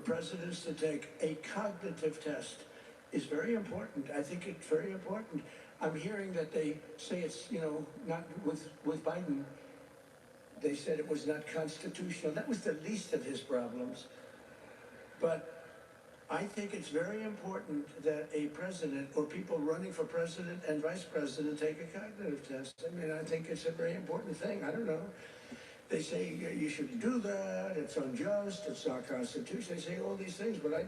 presidents to take a cognitive test is very important. I think it's very important. I'm hearing that they say it's, you know, not with Biden. They said it was not constitutional. That was the least of his problems. But I think it's very important that a president or people running for president and vice president take a cognitive test. I mean, I think it's a very important thing. I don't know. They say you shouldn't do that, it's unjust, it's not constitutional. They say all these things, but I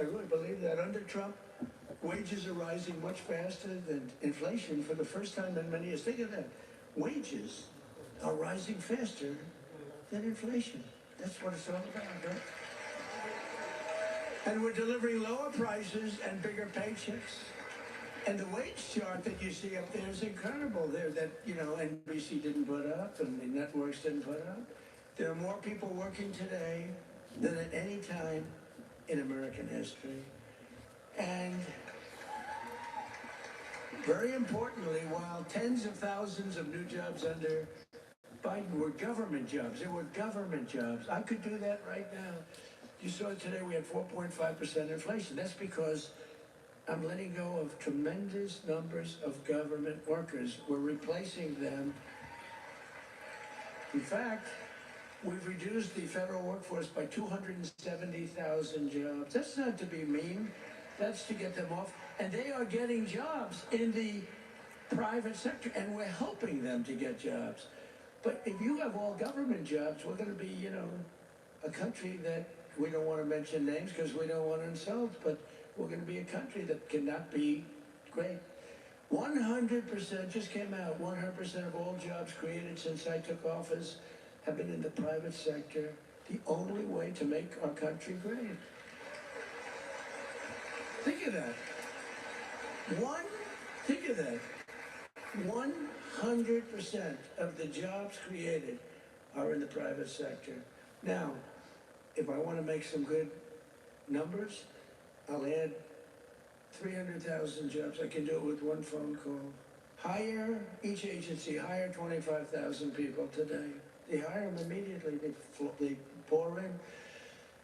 really believe that under Trump, wages are rising much faster than inflation for the first time in many years. Think of that. Wages are rising faster than inflation. That's what it's all about, right? And we're delivering lower prices and bigger paychecks. And the wage chart that you see up there is incredible. There, that, you know, NBC didn't put up and the networks didn't put up. There are more people working today than at any time in American history. And very importantly, while tens of thousands of new jobs under Biden were government jobs, they were government jobs. I could do that right now. You saw today we had 4.5% inflation. That's because I'm letting go of tremendous numbers of government workers. We're replacing them. In fact, we've reduced the federal workforce by 270,000 jobs. That's not to be mean. That's to get them off. And they are getting jobs in the private sector, and we're helping them to get jobs. But if you have all government jobs, we're going to be, you know, a country that we don't want to mention names because we don't want to insult, but we're going to be a country that cannot be great. 100% just came out, 100% of all jobs created since I took office have been in the private sector. The only way to make our country great. Think of that. Think of that. 100% of the jobs created are in the private sector. Now, if I want to make some good numbers, I'll add 300,000 jobs. I can do it with one phone call. Each agency hire 25,000 people today. They hire them immediately. They pour in,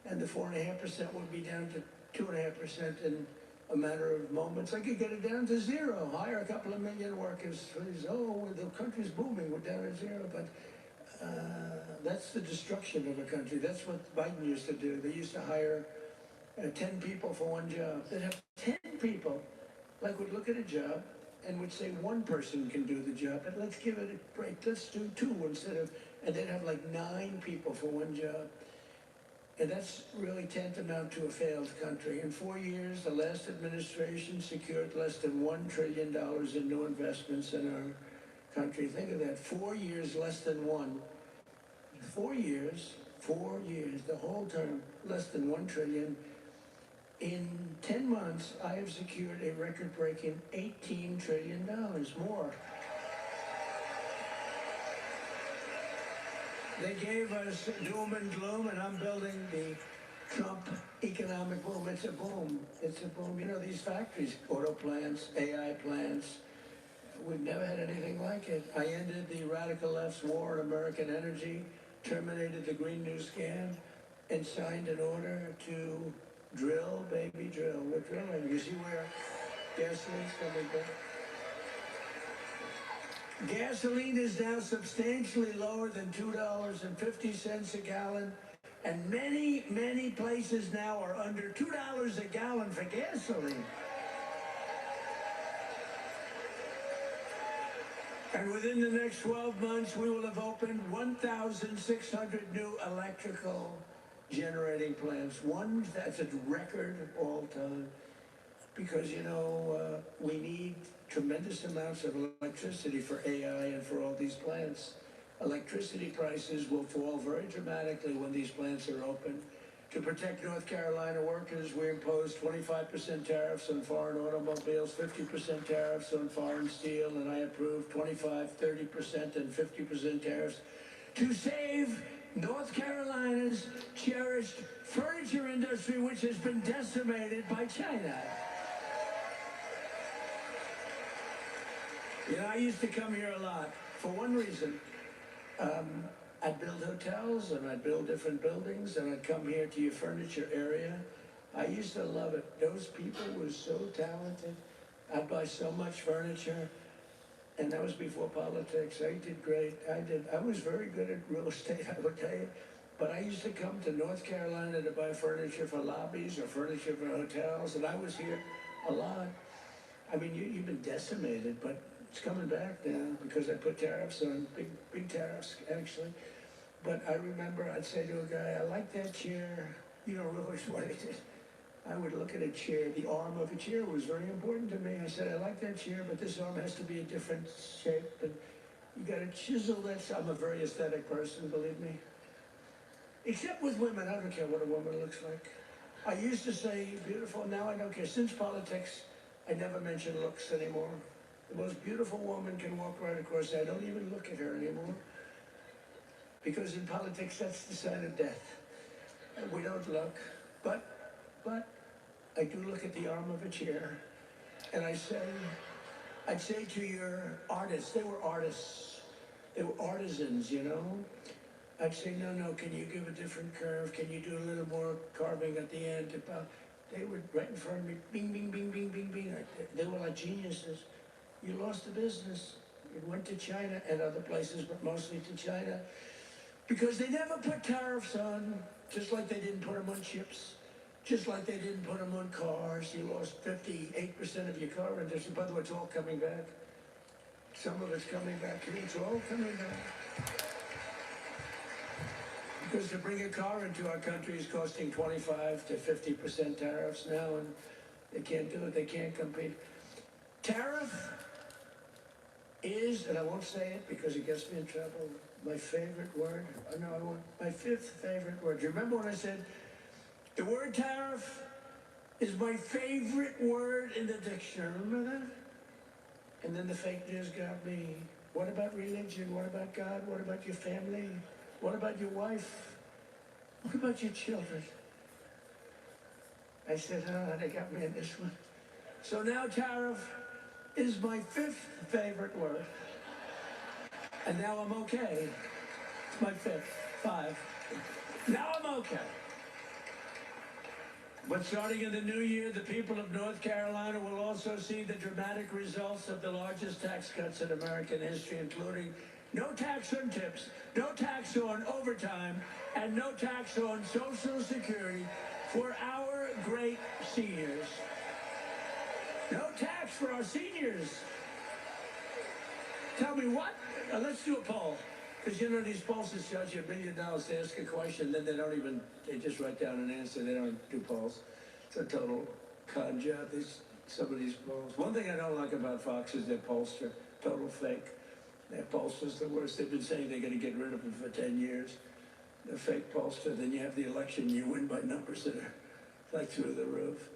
and the 4.5% would be down to 2.5% in a matter of moments. I could get it down to zero. Hire a couple of million workers. Oh, the country's booming. We're down at zero. But that's the destruction of a country. That's what Biden used to do. They used to hire 10 people for one job. They'd have 10 people, like would look at a job and would say one person can do the job, but let's give it a break. Let's do 2 instead of, and they'd have like 9 people for one job. And that's really tantamount to a failed country. In 4 years, the last administration secured less than $1 trillion in new investments in our country. Think of that, 4 years, less than one. 4 years, the whole term, less than $1 trillion. In 10 months, I have secured a record-breaking $18 trillion more. They gave us doom and gloom, and I'm building the Trump economic boom. It's a boom. It's a boom. You know, these factories, auto plants, AI plants, we've never had anything like it. I ended the radical left's war on American energy, terminated the Green New Scam, and signed an order to drill, baby, drill. We're drilling. You see where gasoline's coming from? Gasoline is now substantially lower than $2.50 a gallon, and many, many places now are under $2 a gallon for gasoline. And within the next 12 months, we will have opened 1,600 new electrical generating plants. That's a record all time. Because, you know, we need tremendous amounts of electricity for AI and for all these plants. Electricity prices will fall very dramatically when these plants are open. To protect North Carolina workers, we imposed 25% tariffs on foreign automobiles, 50% tariffs on foreign steel, and I approved 25, 30%, and 50% tariffs to save North Carolina's cherished furniture industry, which has been decimated by China. You know, I used to come here a lot for one reason. I'd build hotels and I'd build different buildings and I'd come here to your furniture area. I used to love it. Those people were so talented. I'd buy so much furniture. And that was before politics. I did great. I was very good at real estate, I would tell you. But I used to come to North Carolina to buy furniture for lobbies or furniture for hotels, and I was here a lot. I mean, you've been decimated, but it's coming back now because I put tariffs on, big tariffs, actually. But I remember I'd say to a guy, I like that chair. You know, really what I did. I would look at a chair. The arm of a chair was very important to me. I said, I like that chair, but this arm has to be a different shape. And you got to chisel that. I'm a very aesthetic person, believe me. Except with women, I don't care what a woman looks like. I used to say beautiful, now I don't care. Since politics, I never mention looks anymore. The most beautiful woman can walk right across. I don't even look at her anymore. Because in politics, that's the sign of death. We don't look. But I do look at the arm of a chair, and I'd say to your artists, they were artists. They were artisans, you know? I'd say, no, can you give a different curve? Can you do a little more carving at the end? They were right in front of me, bing, bing, bing, bing, bing, bing. They were like geniuses. You lost the business. It went to China and other places, but mostly to China. Because they never put tariffs on, just like they didn't put them on chips, just like they didn't put them on cars. You lost 58% of your car industry. By the way, it's all coming back. Some of it's coming back. It's all coming back. Because to bring a car into our country is costing 25 to 50% tariffs now, and they can't do it. They can't compete. Tariff is, and I won't say it because it gets me in trouble, my favorite word. No, I won't. My fifth favorite word. Do you remember when I said the word tariff is my favorite word in the dictionary? Remember that? And then the fake news got me. What about religion? What about God? What about your family? What about your wife? What about your children? I said, they got me in this one. So now tariff is my fifth favorite word. And now I'm okay. It's my fifth. 5. Now I'm okay. But starting in the new year, the people of North Carolina will also see the dramatic results of the largest tax cuts in American history, including no tax on tips, no tax on overtime, and no tax on Social Security for our great seniors. No tax for our seniors. Tell me what? Let's do a poll. Because you know these pollsters charge you $1 million to ask a question, then they just write down an answer. They don't do polls. It's a total con job, some of these polls. One thing I don't like about Fox is their pollster, total fake. Their pollster's the worst. They've been saying they're going to get rid of them for 10 years. The fake pollster, then you have the election, you win by numbers that are like through the roof.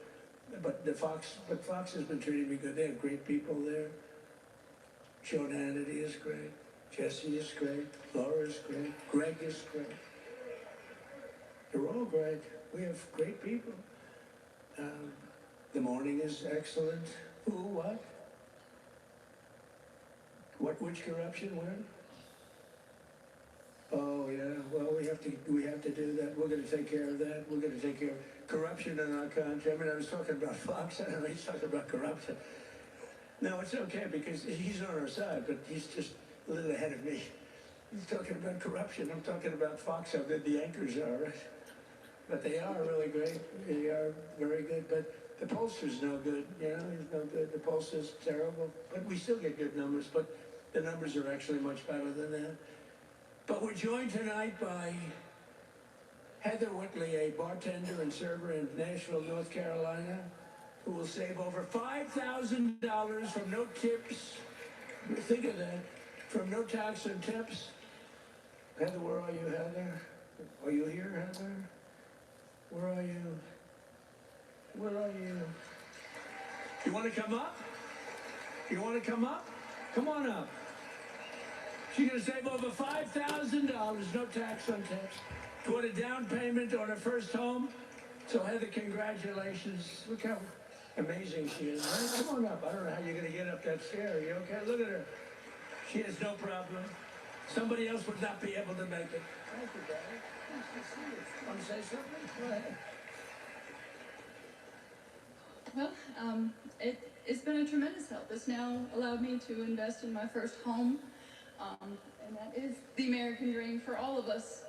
But Fox has been treating me good. They have great people there. Sean Hannity is great. Jesse is great. Laura is great. Greg is great. They're all great. We have great people. The morning is excellent. Who, what? Which corruption, when? Oh, yeah. Well, we have to do that. We're going to take care of that. We're going to take care of corruption in our country. I mean, I was talking about Fox. I don't know, he's talking about corruption. No, it's okay because he's on our side, but he's just a little ahead of me. He's talking about corruption. I'm talking about Fox, how good the anchors are, right? But they are really great. They are very good. But the pollster's no good. You know, he's no good. The pollster's terrible. But we still get good numbers. But the numbers are actually much better than that. But we're joined tonight by Heather Whitley, a bartender and server in Nashville, North Carolina, who will save over $5,000 from no tips. Think of that. From no tax and tips. Heather, where are you, Heather? Are you here, Heather? Where are you? Where are you? You want to come up? You want to come up? Come on up. She's going to save over $5,000, no tax on tips, toward a down payment on her first home. So, Heather, congratulations. Look how amazing she is. Right? Come on up. I don't know how you're going to get up that stair. Are you okay? Look at her. She has no problem. Somebody else would not be able to make it. Thank you, Daddy. Nice to see you. Want to say something? Go ahead. Well, it's been a tremendous help. It's now allowed me to invest in my first home, and that is the American dream for all of us.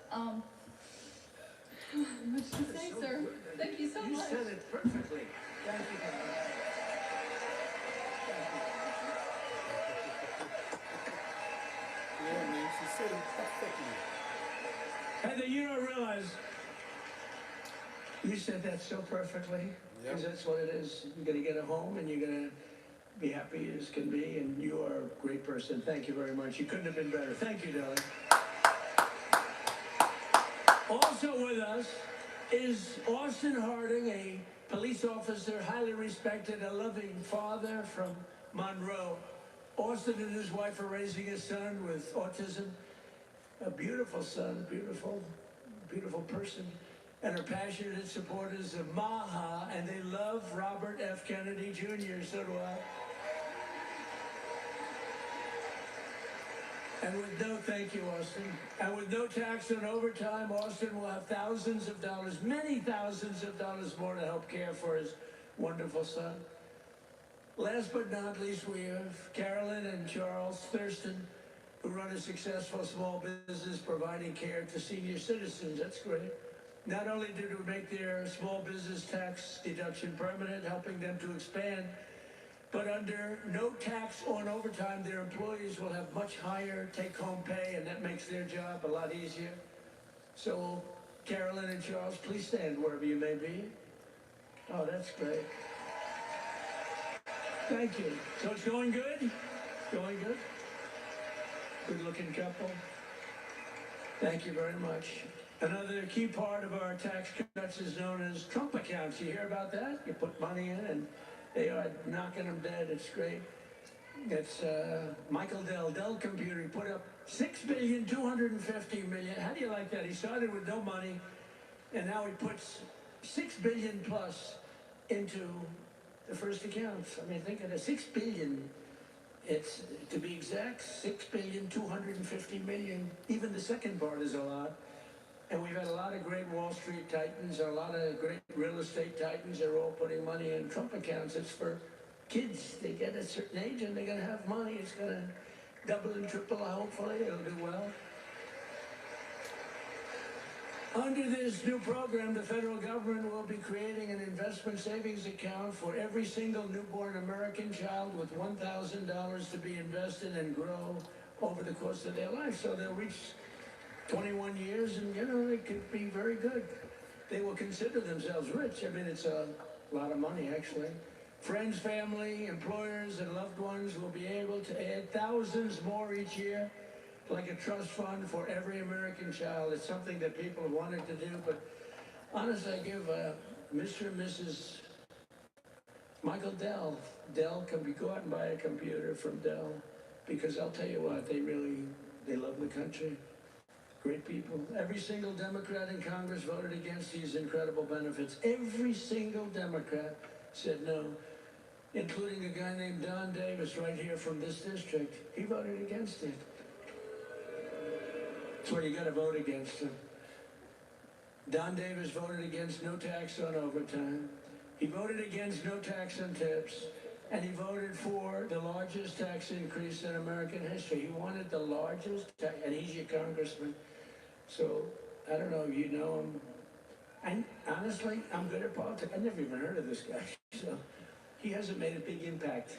Much to say, So sir. good. Thank you so You much. said it perfectly. Thank you, Daddy. Yeah, man, she said it perfectly. Heather, you don't realize you said that so perfectly. Because Yep. that's what it is. You're going to get a home and you're going to be happy as can be. And you are a great person. Thank you very much. You couldn't have been better. Thank you, darling. Also with us is Austin Harding, a police officer, highly respected, a loving father from Monroe. Austin and his wife are raising a son with autism. A beautiful son, beautiful, beautiful person. And are passionate supporters of MAHA, and they love Robert F. Kennedy Jr., so do I. And with no, thank you, Austin. And with no tax on overtime, Austin will have thousands of dollars, many thousands of dollars more to help care for his wonderful son. Last but not least, we have Carolyn and Charles Thurston, who run a successful small business providing care to senior citizens. That's great. Not only did we make their small business tax deduction permanent, helping them to expand, but under no tax on overtime, their employees will have much higher take-home pay, and that makes their job a lot easier. So, Carolyn and Charles, please stand wherever you may be. Oh, that's great. Thank you. So it's going good? Going good? Good-looking couple. Thank you very much. Another key part of our tax cuts is known as Trump accounts. You hear about that? You put money in and they are knocking them dead. It's great. It's Michael Dell Computer. He put up $6,250,000,000. How do you like that? He started with no money, and now he puts $6 billion plus into the first accounts. I mean, think of it, $6 billion. It's, to be exact, $6,250,000,000. Even the second part is a lot. And we've had a lot of great Wall Street titans, a lot of great real estate titans. They're all putting money in Trump accounts. It's for kids. They get a certain age and they're going to have money. It's going to double and triple. Hopefully, it'll do well. Under this new program, the federal government will be creating an investment savings account for every single newborn American child with $1,000 to be invested and grow over the course of their life. So they'll reach 21 years and, you know, it could be very good. They will consider themselves rich. I mean, it's a lot of money, actually. Friends, family, employers, and loved ones will be able to add thousands more each year, like a trust fund for every American child. It's something that people have wanted to do, but honestly, I give Mr. and Mrs. Michael Dell. Dell can go out and buy a computer from Dell, because I'll tell you what, they love the country. Great people. Every single Democrat in Congress voted against these incredible benefits. Every single Democrat said no, including a guy named Don Davis right here from this district. He voted against it. That's why you got to vote against him. Don Davis voted against no tax on overtime. He voted against no tax on tips. And he voted for the largest tax increase in American history. He wanted the largest tax, and he's your congressman. So, I don't know if you know him. And honestly, I'm good at politics. I've never even heard of this guy. So, he hasn't made a big impact.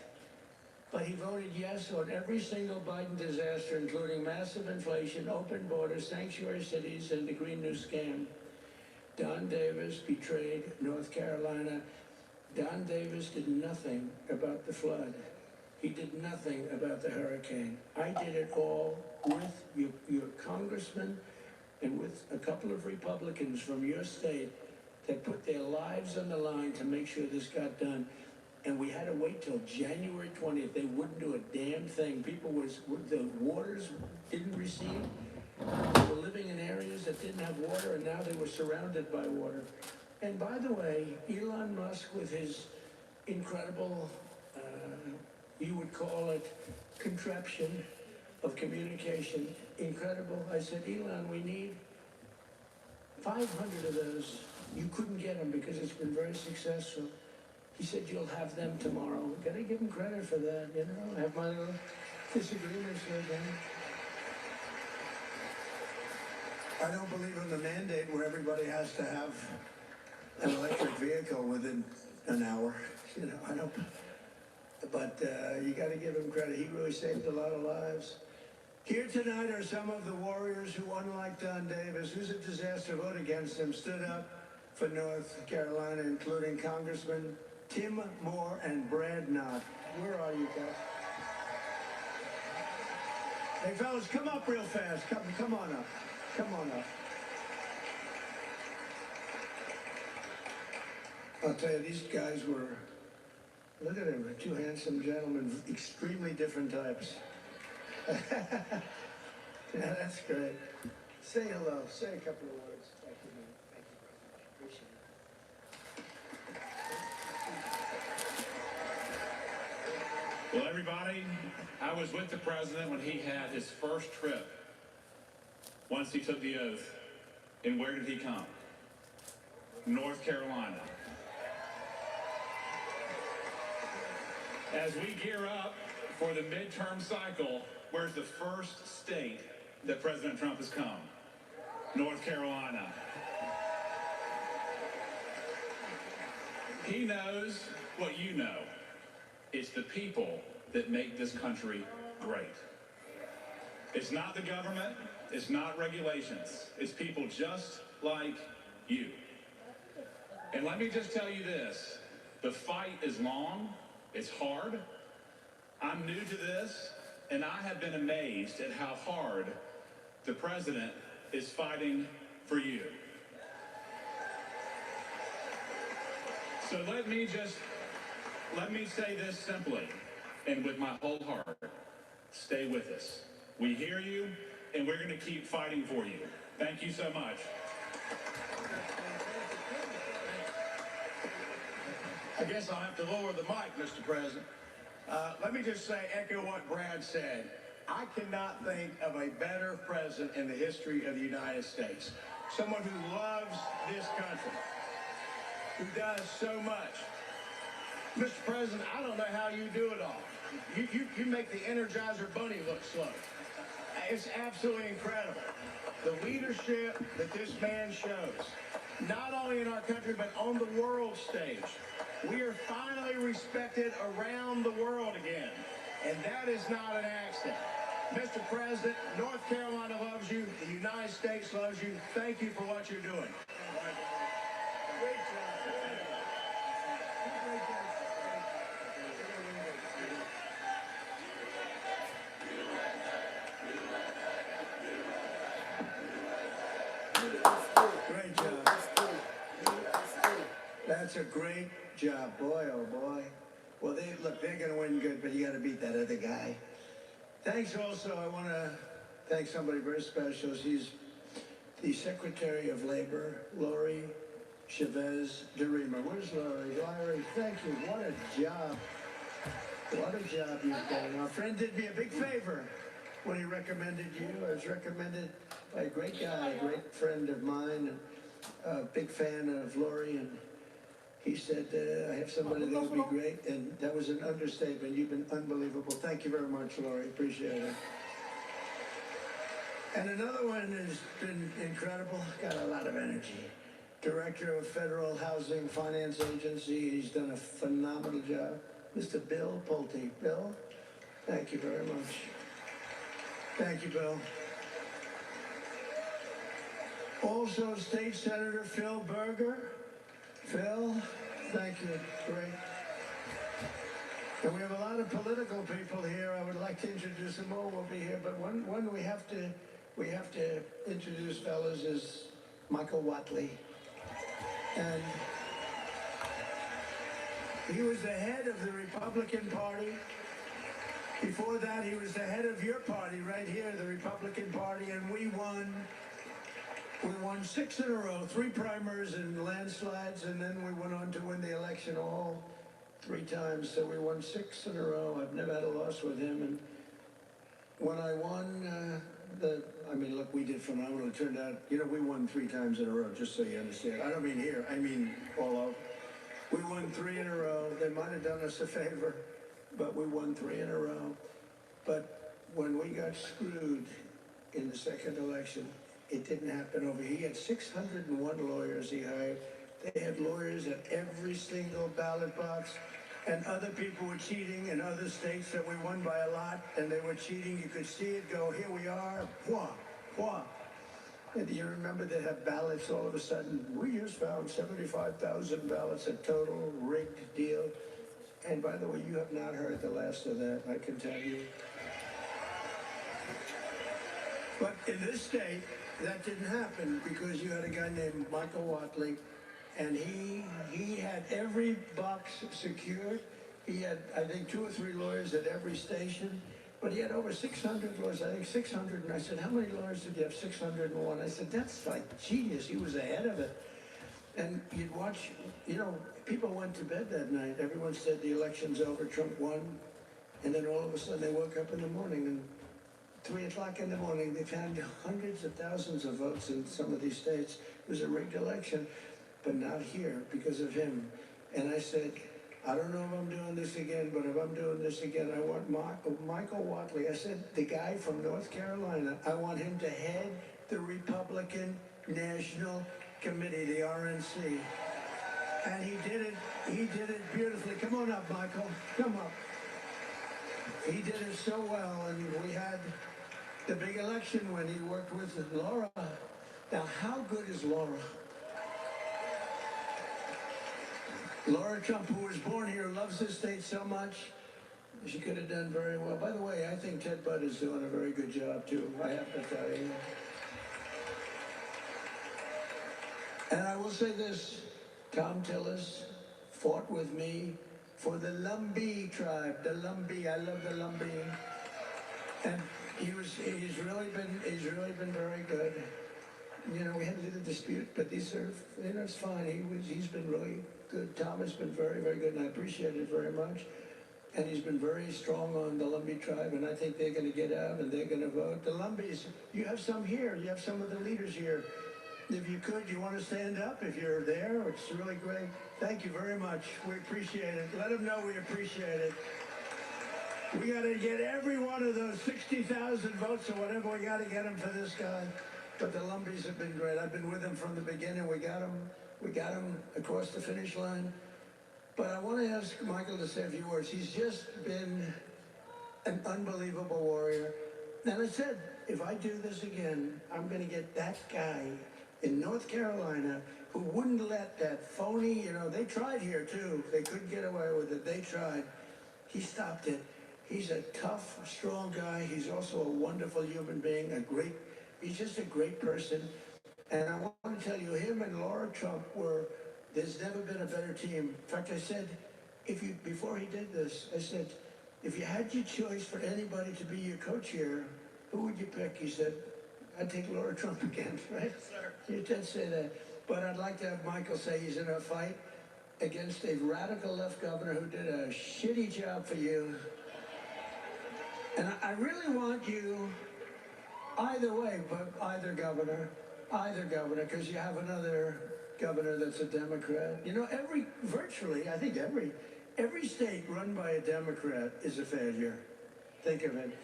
But he voted yes on every single Biden disaster, including massive inflation, open borders, sanctuary cities, and the Green New Scam. Don Davis betrayed North Carolina. Don Davis did nothing about the flood. He did nothing about the hurricane. I did it all with your congressman and with a couple of Republicans from your state that put their lives on the line to make sure this got done. And we had to wait till January 20th. They wouldn't do a damn thing. The waters didn't recede. They were living in areas that didn't have water, and now they were surrounded by water. And by the way, Elon Musk, with his incredible, you would call it contraption, of communication, incredible. I said, Elon, we need 500 of those. You couldn't get them because it's been very successful. He said, you'll have them tomorrow. Gotta give him credit for that, you know? I have my little disagreements with him. I don't believe in the mandate where everybody has to have an electric vehicle within an hour. You know, I don't. But you got to give him credit. He really saved a lot of lives. Here tonight are some of the warriors who, unlike Don Davis, who's a disaster, vote against him, stood up for North Carolina, including Congressman Tim Moore and Brad Knott. Where are you guys? Hey, fellas, come up real fast. Come on up. Come on up. I'll tell you, these guys were, look at them, two handsome gentlemen, extremely different types. Yeah, that's great. Say hello, say a couple of words. Thank you, man. Thank you very much. Appreciate it. Well, everybody, I was with the president when he had his first trip, once he took the oath. And where did he come? North Carolina. As we gear up for the midterm cycle, where's the first state that President Trump has come? North Carolina. He knows what you know. It's the people that make this country great. It's not the government. It's not regulations. It's people just like you. And let me just tell you this. The fight is long. It's hard. I'm new to this, and I have been amazed at how hard the president is fighting for you. So let me say this simply and with my whole heart. Stay with us. We hear you, and we're going to keep fighting for you. Thank you so much. I guess I'll have to lower the mic, Mr. President. Let me just say, echo what Brad said. I cannot think of a better president in the history of the United States. Someone who loves this country, who does so much. Mr. President, I don't know how you do it all. You make the Energizer Bunny look slow. It's absolutely incredible. The leadership that this man shows, not only in our country, but on the world stage. We are finally respected around the world again. And that is not an accident. Mr. President, North Carolina loves you. The United States loves you. Thank you for what you're doing. Great job. Great job. That's a great job, boy, oh boy. Well, they're going to win good, but you got to beat that other guy. Thanks also, I want to thank somebody very special. She's the Secretary of Labor, Lori Chavez DeRima. Where's Lori? Lori, thank you. What a job. What a job you've done. Our friend did me a big favor when he recommended you. I was recommended by a great guy, a great friend of mine, and a big fan of Lori, and he said, I have somebody that would be great, and that was an understatement. You've been unbelievable. Thank you very much, Lori. Appreciate it. And another one has been incredible, got a lot of energy. Director of Federal Housing Finance Agency. He's done a phenomenal job. Mr. Bill Pulte. Bill, thank you very much. Thank you, Bill. Also, State Senator Phil Berger. Phil, thank you. Great. And we have a lot of political people here. I would like to introduce them all. Will be here, but one we have to introduce, fellas, is Michael Watley. And he was the head of the Republican Party. Before that, he was the head of your party right here, the Republican Party, and we won 6 in a row, 3 primaries and landslides, and then we went on to win the election all 3 times. So we won 6 in a row. I've never had a loss with him, and when I won look, we did phenomenal. It turned out, we won 3 times in a row, just so you understand. I don't mean here, I mean all over. We won 3 in a row. They might have done us a favor, but we won 3 in a row. But when we got screwed in the second election, it didn't happen over here. He had 601 lawyers he hired. They had lawyers at every single ballot box. And other people were cheating in other states that we won by a lot, and they were cheating. You could see it go, here we are, wah, wah. And do you remember they had ballots all of a sudden? We just found 75,000 ballots, a total rigged deal. And by the way, you have not heard the last of that, I can tell you. But in this state, that didn't happen because you had a guy named Michael Watley, and he had every box secured. He had, I think, 2 or 3 lawyers at every station, but he had over 600 lawyers, I think 600. And I said, how many lawyers did you have? 601. I said, that's like genius. He was ahead of it. And you'd watch, people went to bed that night. Everyone said the election's over, Trump won. And then all of a sudden they woke up in the morning, and 3 o'clock in the morning, they found hundreds of thousands of votes in some of these states. It was a rigged election. But not here because of him. And I said, I don't know if I'm doing this again, but if I'm doing this again, I want Michael Watley. I said, the guy from North Carolina, I want him to head the Republican National Committee, the RNC. And he did it beautifully. Come on up, Michael, come up. He did it so well, and we had the big election when he worked with Laura. Now, how good is Laura? Laura Trump, who was born here, loves this state so much. She could have done very well. By the way, I think Ted Budd is doing a very good job, too, I have to tell you. And I will say this, Tom Tillis fought with me for the Lumbee tribe, the Lumbee. I love the Lumbee. And he's really been very good. We had a little dispute, but these are, it's fine. He's been really good. Tom has been very, very good, and I appreciate it very much. And he's been very strong on the Lumbee tribe, and I think they're going to get out and they're going to vote. The Lumbees, you have some here. You have some of the leaders here. If you could, you want to stand up if you're there. It's really great. Thank you very much. We appreciate it. Let them know we appreciate it. We got to get every one of those 60,000 votes or whatever. We got to get them for this guy. But the Lumbees have been great. I've been with them from the beginning. We got them across the finish line. But I want to ask Michael to say a few words. He's just been an unbelievable warrior. And I said, if I do this again, I'm going to get that guy in North Carolina who wouldn't let that phony, they tried here too. They couldn't get away with it. They tried. He stopped it. He's a tough, strong guy. He's also a wonderful human being, he's just a great person. And I want to tell you, him and Laura Trump there's never been a better team. In fact, I said, before he did this, I said, if you had your choice for anybody to be your co-chair, who would you pick? He said, I'd take Laura Trump again, right? Yes, sir. You did say that. But I'd like to have Michael say he's in a fight against a radical left governor who did a shitty job for you. And I really want you, either way, but either governor, because you have another governor that's a Democrat. Virtually, I think every state run by a Democrat is a failure. Think of it.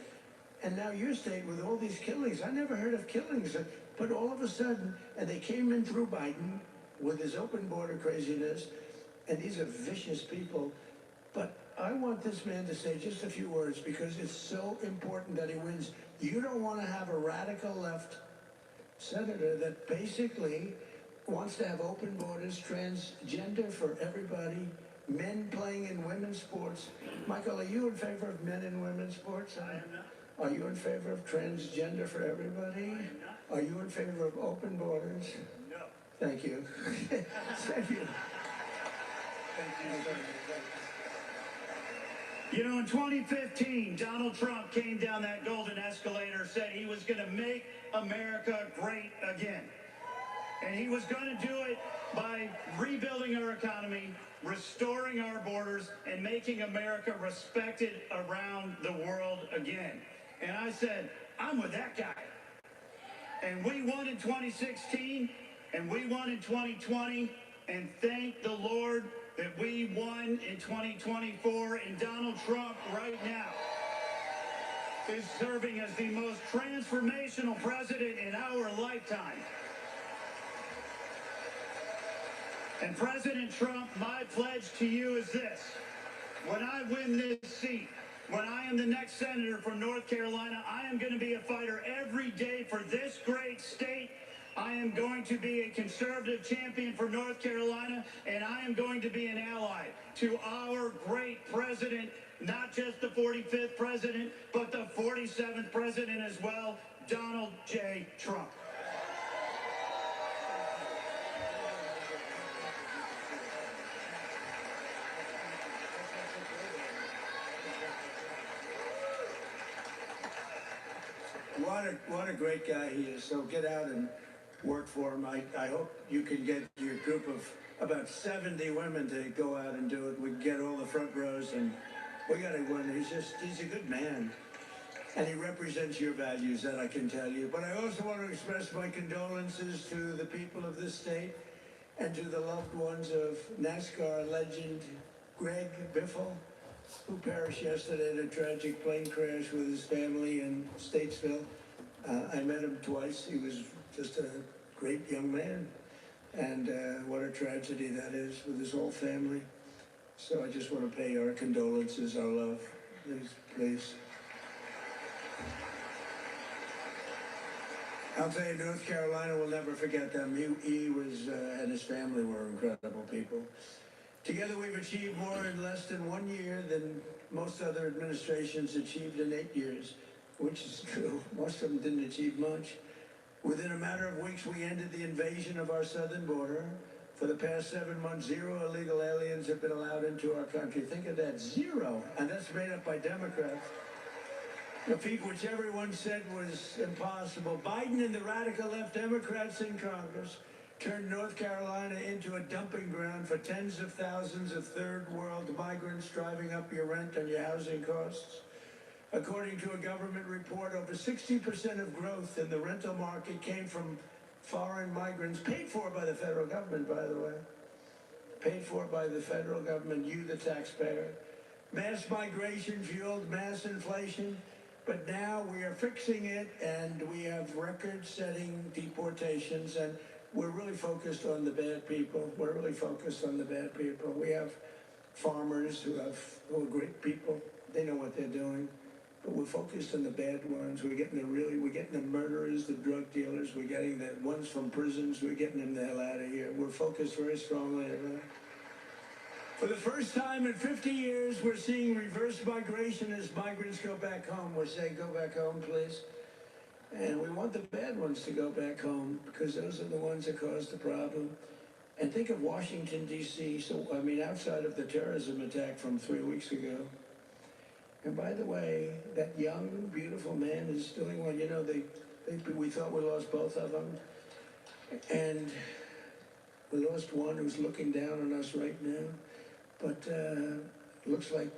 And now your state with all these killings, I never heard of killings, but all of a sudden, and they came in through Biden with his open border craziness, and these are vicious people. But I want this man to say just a few words because it's so important that he wins. You don't want to have a radical left senator that basically wants to have open borders, transgender for everybody, men playing in women's sports. Michael, are you in favor of men in women's sports? I am not. Are you in favor of transgender for everybody? I am not. Are you in favor of open borders? No. Thank you. Thank you. In 2015, Donald Trump came down that golden escalator, said he was going to make America great again. And he was going to do it by rebuilding our economy, restoring our borders, and making America respected around the world again. And I said, I'm with that guy. And we won in 2016, and we won in 2020, and thank the Lord that we won in 2024, and Donald Trump right now is serving as the most transformational president in our lifetime. And President Trump, my pledge to you is this. When I win this seat, when I am the next senator from North Carolina, I am going to be a fighter every day for this great state. I am going to be a conservative champion for North Carolina, and I am going to be an ally to our great president, not just the 45th president, but the 47th president as well, Donald J. Trump. What a great guy he is. So get out and work for him. I hope you can get your group of about 70 women to go out and do it. We get all the front rows, and we got to win. He's a good man. And he represents your values, that I can tell you. But I also want to express my condolences to the people of this state and to the loved ones of NASCAR legend Greg Biffle, who perished yesterday in a tragic plane crash with his family in Statesville. I met him twice. He was just a great young man. And what a tragedy that is with his whole family. So I just want to pay our condolences, our love. Please. I'll tell you, North Carolina will never forget them. He was, and his family were incredible people. Together we've achieved more in less than 1 year than most other administrations achieved in 8 years, which is true. Most of them didn't achieve much. Within a matter of weeks, we ended the invasion of our southern border. For the past 7 months, 0 illegal aliens have been allowed into our country. Think of that, 0. And that's made up by Democrats. A feat which everyone said was impossible. Biden and the radical left Democrats in Congress turned North Carolina into a dumping ground for tens of thousands of third world migrants driving up your rent and your housing costs. According to a government report, over 60% of growth in the rental market came from foreign migrants, paid for by the federal government, by the way. Paid for by the federal government, you the taxpayer. Mass migration fueled mass inflation, but now we are fixing it, and we have record-setting deportations, and we're really focused on the bad people. We're really focused on the bad people. We have farmers who are great people. They know what they're doing. But we're focused on the bad ones. We're getting the murderers, the drug dealers. We're getting the ones from prisons. We're getting them the hell out of here. We're focused very strongly on that. For the first time in 50 years, we're seeing reverse migration as migrants go back home. We're saying, go back home, please. And we want the bad ones to go back home, because those are the ones that caused the problem. And think of Washington, D.C. So, I mean, outside of the terrorism attack from 3 weeks ago. And by the way, that young, beautiful man is doing well. You know, we thought we lost both of them. And we lost one who's looking down on us right now. But looks like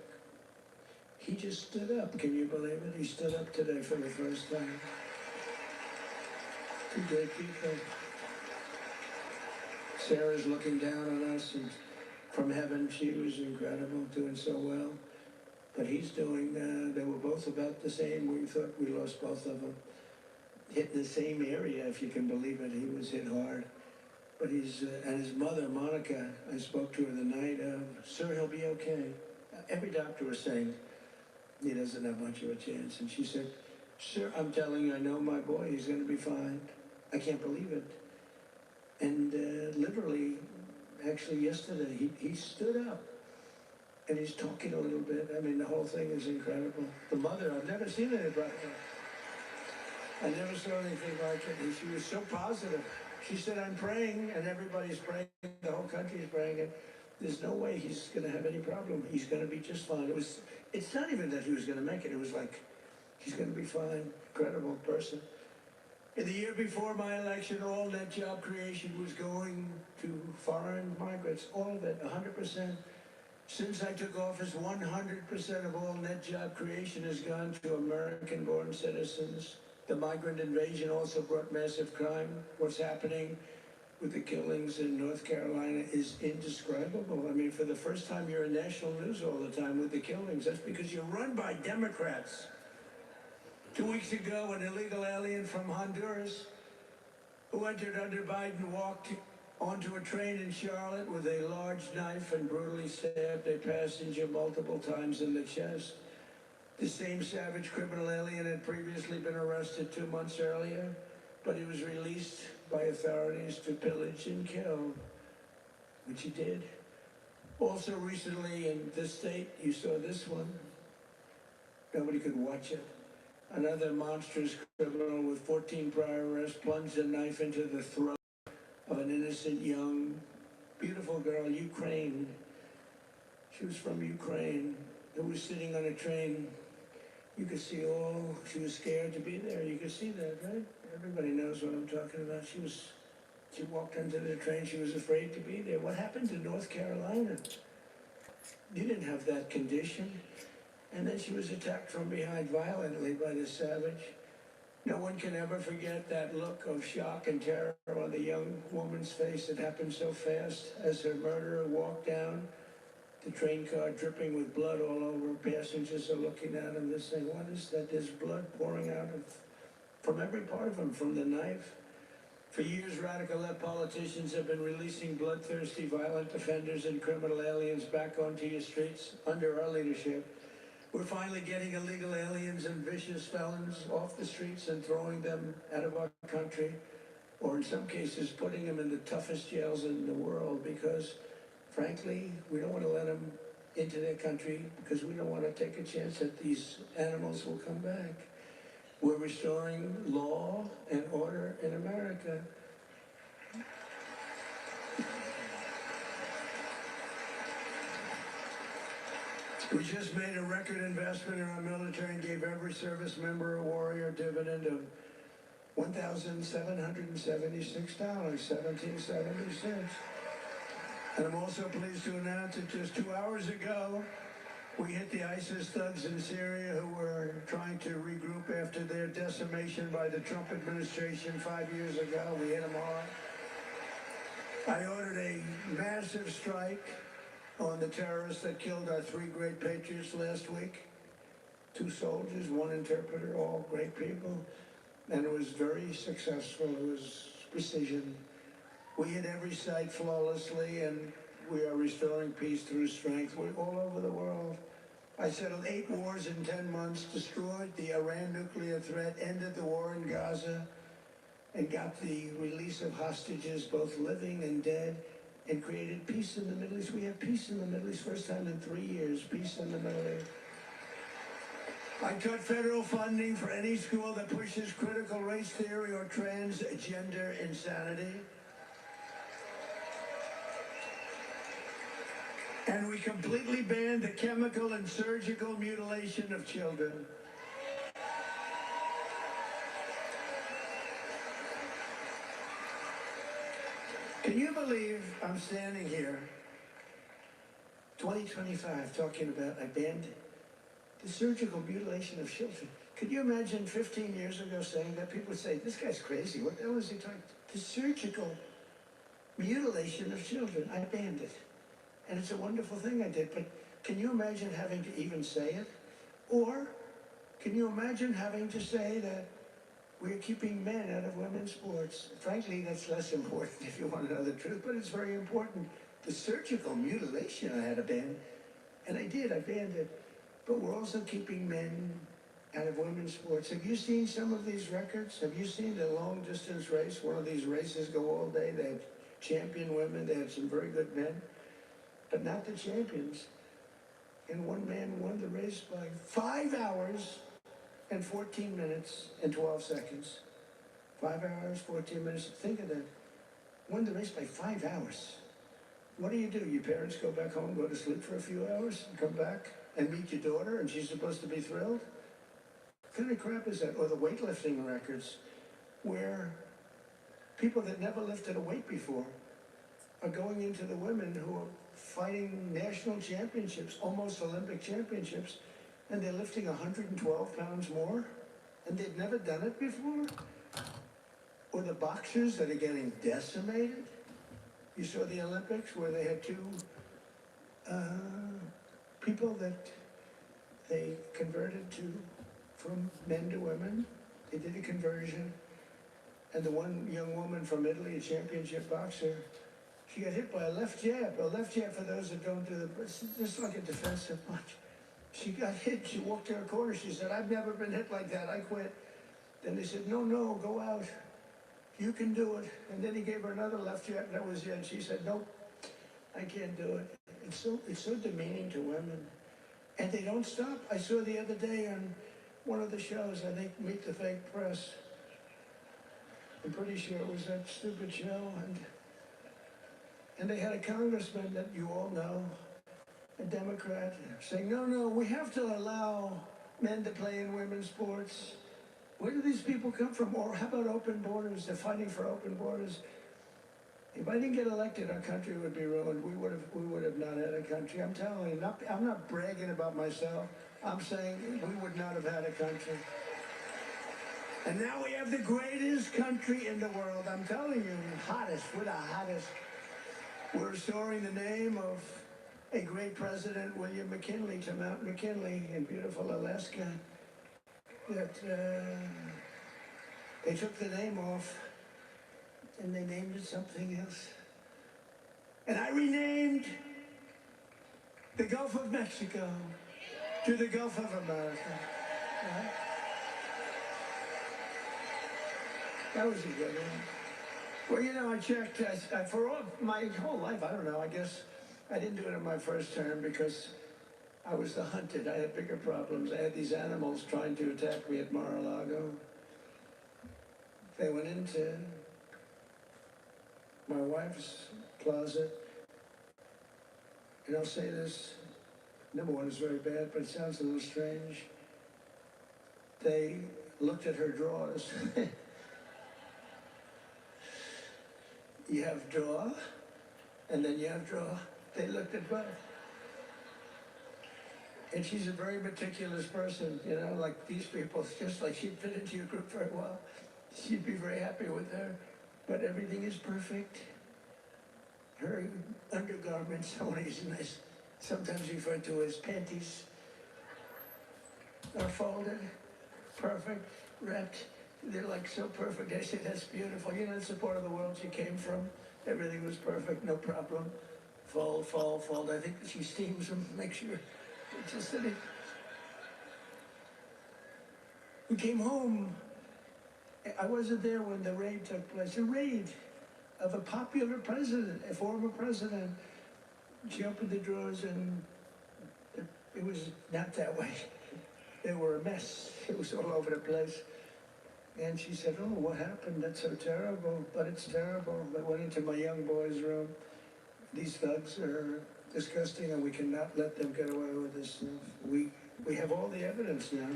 he just stood up. Can you believe it? He stood up today for the first time. Two great people. Sarah's looking down on us, and from heaven, she was incredible, doing so well. But he's doing, they were both about the same. We thought we lost both of them. Hit in the same area, if you can believe it. He was hit hard. But and his mother, Monica, I spoke to her the night of, sir, he'll be okay. Every doctor was saying, he doesn't have much of a chance. And she said, sir, I'm telling you, I know my boy, he's going to be fine. I can't believe it. And literally, actually yesterday, he stood up. And he's talking a little bit. I mean, the whole thing is incredible. The mother, I've never seen anything like that. I never saw anything like it. And she was so positive. She said, I'm praying, and everybody's praying. The whole country is praying. And there's no way he's going to have any problem. He's going to be just fine. It's not even that he was going to make it. It was like, he's going to be fine. Incredible person. In the year before my election, all net job creation was going to foreign migrants. All of it, 100%. Since I took office, 100% of all net job creation has gone to American-born citizens. The migrant invasion also brought massive crime. What's happening with the killings in North Carolina is indescribable. I mean, for the first time, you're in national news all the time with the killings. That's because you're run by Democrats. 2 weeks ago, an illegal alien from Honduras who entered under Biden walked onto a train in Charlotte with a large knife and brutally stabbed a passenger multiple times in the chest. The same savage criminal alien had previously been arrested 2 months earlier, but he was released by authorities to pillage and kill, which he did. Also recently in this state, you saw this one. Nobody could watch it. Another monstrous criminal with 14 prior arrests plunged a knife into the throat of an innocent, young, beautiful girl, Ukraine. She was from Ukraine, who was sitting on a train. You could see she was scared to be there. You could see that, right? Everybody knows what I'm talking about. She walked onto the train. She was afraid to be there. What happened to North Carolina? You didn't have that condition. And then she was attacked from behind violently by this savage. No one can ever forget that look of shock and terror on the young woman's face. It happened so fast as her murderer walked down the train car, dripping with blood all over. Passengers are looking at him. They're saying, what is that? There's blood pouring out from every part of him, from the knife. For years, radical left politicians have been releasing bloodthirsty, violent offenders and criminal aliens back onto your streets under our leadership. We're finally getting illegal aliens and vicious felons off the streets and throwing them out of our country, or in some cases putting them in the toughest jails in the world because, frankly, we don't want to let them into their country because we don't want to take a chance that these animals will come back. We're restoring law and order in America. We just made a record investment in our military and gave every service member a warrior dividend of $1,776, 1776. And I'm also pleased to announce that just 2 hours ago, we hit the ISIS thugs in Syria who were trying to regroup after their decimation by the Trump administration 5 years ago. We hit them hard. I ordered a massive strike on the terrorists that killed our 3 great patriots last week. 2 soldiers, 1 interpreter, all great people. And it was very successful. It was precision. We hit every site flawlessly, and we are restoring peace through strength. We're all over the world. I settled 8 wars in 10 months, destroyed the Iran nuclear threat, ended the war in Gaza, and got the release of hostages, both living and dead, and created peace in the Middle East. We have peace in the Middle East, first time in 3 years, peace in the Middle East. I cut federal funding for any school that pushes critical race theory or transgender insanity. And we completely banned the chemical and surgical mutilation of children. Can you believe I'm standing here, 2025, talking about I banned the surgical mutilation of children? Could you imagine 15 years ago saying that? People would say, this guy's crazy. What the hell is he talking about? The surgical mutilation of children. I banned it. And it's a wonderful thing I did. But can you imagine having to even say it? Or can you imagine having to say that we're keeping men out of women's sports? Frankly, that's less important if you want to know the truth, but it's very important. The surgical mutilation I had to ban, and I did, I banned it. But we're also keeping men out of women's sports. Have you seen some of these records? Have you seen the long distance race? One of these races go all day. They have champion women. They have some very good men, but not the champions. And one man won the race by 5 hours and 14 minutes and 12 seconds. 5 hours, 14 minutes. Think of that. Won the race by 5 hours. What do? Your parents go back home, go to sleep for a few hours, and come back and meet your daughter, and she's supposed to be thrilled? What kind of crap is that? Or the weightlifting records, where people that never lifted a weight before are going into the women who are fighting national championships, almost Olympic championships, and they're lifting 112 pounds more, and they've never done it before. Or the boxers that are getting decimated. You saw the Olympics where they had two people that they converted from men to women. They did a conversion. And the one young woman from Italy, a championship boxer, she got hit by a left jab. A left jab, for those that don't do it's just like a defensive punch. She got hit, she walked to her corner, she said, I've never been hit like that, I quit. Then they said, no, go out. You can do it. And then he gave her another left jab, that was it. She said, nope, I can't do it. It's so demeaning to women. And they don't stop. I saw the other day on one of the shows, I think Meet the Fake Press. I'm pretty sure it was that stupid show. And they had a congressman that you all know, a Democrat, saying, no, we have to allow men to play in women's sports. Where do these people come from? Or how about open borders? They're fighting for open borders. If I didn't get elected, our country would be ruined. We would have not had a country. I'm telling you, I'm not bragging about myself. I'm saying we would not have had a country. And now we have the greatest country in the world. I'm telling you, hottest. We're the hottest. We're restoring the name of a great president, William McKinley, to Mount McKinley in beautiful Alaska. That they took the name off and they named it something else. And I renamed the Gulf of Mexico to the Gulf of America. Right? That was a good one. Well, you know, I checked, for all my whole life, I don't know, I guess I didn't do it in my first term because I was the hunted. I had bigger problems. I had these animals trying to attack me at Mar-a-Lago. They went into my wife's closet. And I'll say this, number one is very bad, but it sounds a little strange. They looked at her drawers. You have drawer, and then you have drawer. They looked at both. And she's a very meticulous person, you know, like these people, just like she'd fit into your group very well. She'd be very happy with her, but everything is perfect. Her undergarments, I want to use nice, sometimes referred to as panties, are folded, perfect, wrapped. They're like so perfect. I say, that's beautiful. You know, it's the part of the world she came from. Everything was perfect, no problem. Fold, fold, fold. I think she steams them, make sure. It's just that we came home. I wasn't there when the raid took place. A raid of a popular president, a former president. She opened the drawers and it was not that way. They were a mess. It was all over the place. And she said, oh, what happened? That's so terrible. But it's terrible. I went into my young boy's room. These thugs are disgusting, and we cannot let them get away with this stuff. We have all the evidence now.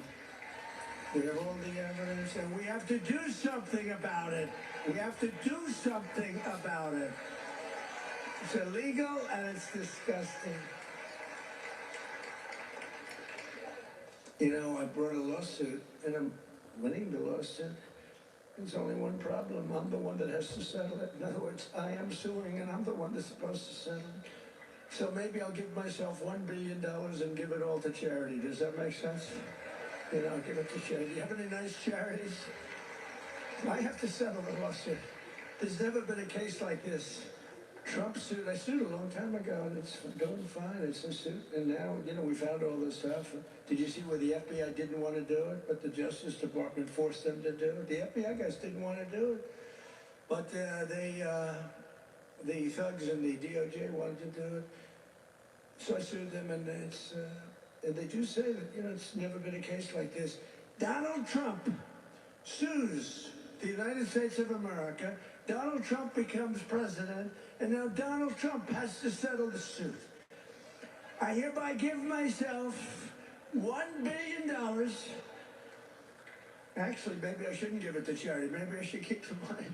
We have all the evidence, and we have to do something about it. We have to do something about it. It's illegal, and it's disgusting. You know, I brought a lawsuit, and I'm winning the lawsuit. There's only one problem. I'm the one that has to settle it. In other words, I am suing, and I'm the one that's supposed to settle it. So maybe I'll give myself $1 billion and give it all to charity. Does that make sense? You know, I'll give it to charity. You have any nice charities? I have to settle the lawsuit. There's never been a case like this. Trump sued. I sued a long time ago, and it's doing fine. It's a suit. And now, you know, we found all this stuff. Did you see where the FBI didn't want to do it, but the Justice Department forced them to do it? The FBI guys didn't want to do it, but the thugs and the DOJ wanted to do it. So I sued them, and and they do say that, you know, it's never been a case like this. Donald Trump sues the United States of America. Donald Trump becomes president, and now Donald Trump has to settle the suit. I hereby give myself $1 billion. Actually, maybe I shouldn't give it to charity. Maybe I should keep the money.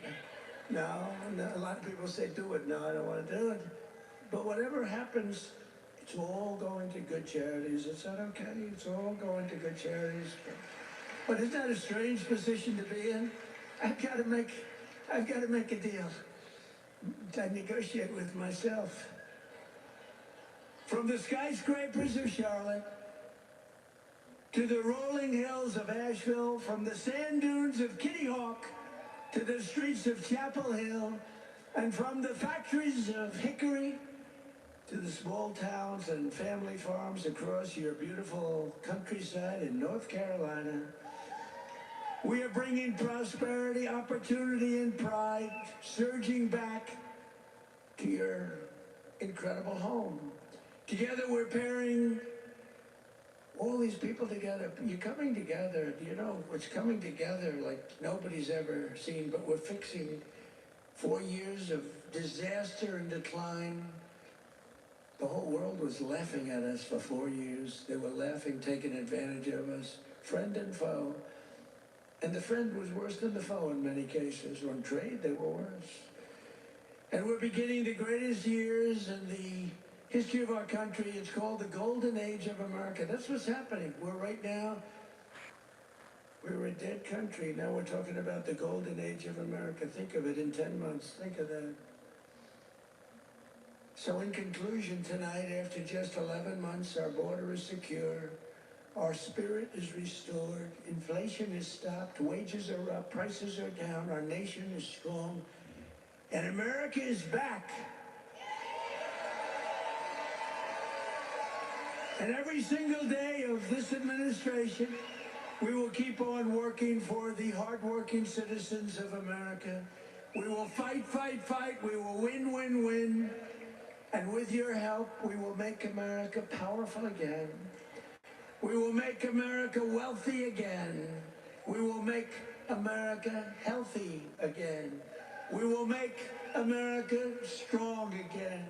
No, a lot of people say, do it. No, I don't want to do it. But whatever happens, it's all going to good charities. Is that okay? It's all going to good charities. But isn't that a strange position to be in? I've got to make a deal. I negotiate with myself. From the skyscrapers of Charlotte to the rolling hills of Asheville, from the sand dunes of Kitty Hawk to the streets of Chapel Hill, and from the factories of Hickory to the small towns and family farms across your beautiful countryside in North Carolina, we are bringing prosperity, opportunity, and pride surging back to your incredible home. Together we're pairing all these people together. You're coming together. You know, it's coming together like nobody's ever seen, but we're fixing 4 years of disaster and decline. The whole world was laughing at us for 4 years. They were laughing, taking advantage of us, friend and foe. And the friend was worse than the foe in many cases. On trade, they were worse. And we're beginning the greatest years in the history of our country. It's called the Golden Age of America. That's what's happening. We're a dead country. Now we're talking about the Golden Age of America. Think of it in 10 months. Think of that. So in conclusion tonight, after just 11 months, our border is secure. Our spirit is restored. Inflation is stopped. Wages are up. Prices are down. Our nation is strong. And America is back. And every single day of this administration, we will keep on working for the hardworking citizens of America. We will fight, fight, fight. We will win, win, win. And with your help, we will make America powerful again. We will make America wealthy again. We will make America healthy again. We will make America strong again.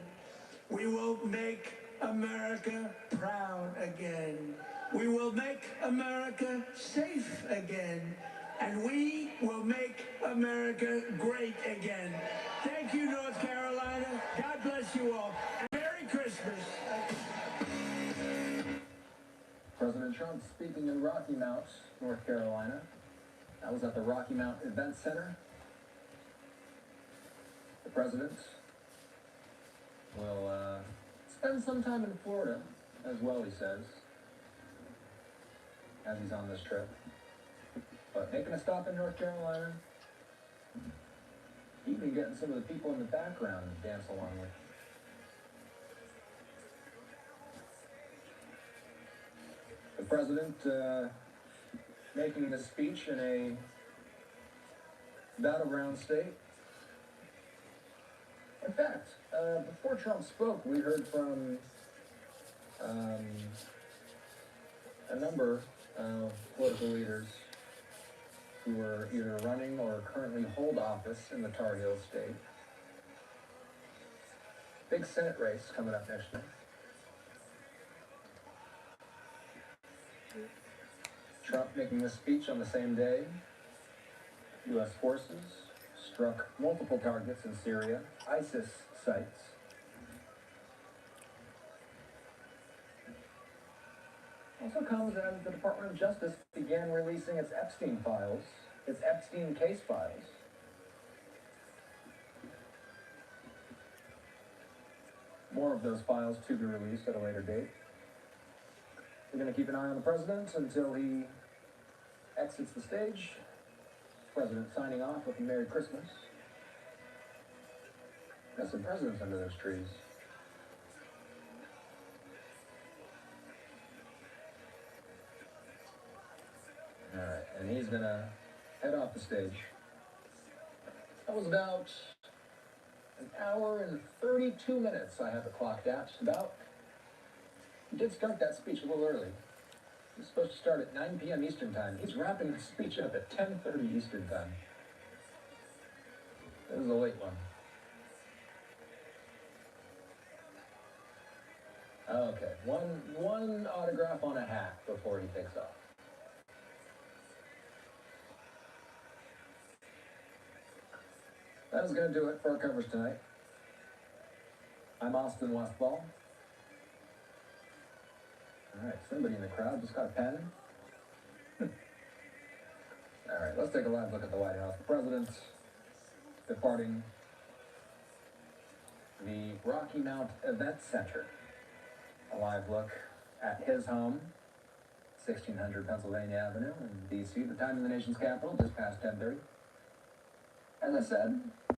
We will make America proud again. We will make America safe again. And we will make America great again. Thank you, North Carolina. God bless you all. And Merry Christmas. President Trump speaking in Rocky Mount, North Carolina. I was at the Rocky Mount Event Center. The president will spend some time in Florida as well, he says, as he's on this trip. But making a stop in North Carolina, even getting some of the people in the background to dance along with. The president making this speech in a battleground state. In fact, before Trump spoke, we heard from a number of political leaders who are either running or currently hold office in the Tar Heel state. Big Senate race coming up next year. Trump making this speech on the same day. U.S. forces struck multiple targets in Syria, ISIS sites. Also comes as the Department of Justice began releasing its Epstein files, its Epstein case files. More of those files to be released at a later date. We're going to keep an eye on the president until he exits the stage. President signing off with a Merry Christmas. Got some presidents under those trees. All right, and he's going to head off the stage. That was about an hour and 32 minutes I have it clocked at, just about. He did start that speech a little early. He was supposed to start at 9 p.m. Eastern Time. He's wrapping the speech up at 10:30 Eastern Time. It was a late one. Okay, one autograph on a hat before he takes off. That is going to do it for our coverage tonight. I'm Austin Westfall. All right, somebody in the crowd just got a pen. All right, let's take a live look at the White House. The president departing the Rocky Mount Event Center. A live look at his home, 1600 Pennsylvania Avenue in D.C. The time in the nation's capital, just past 10:30. As I said,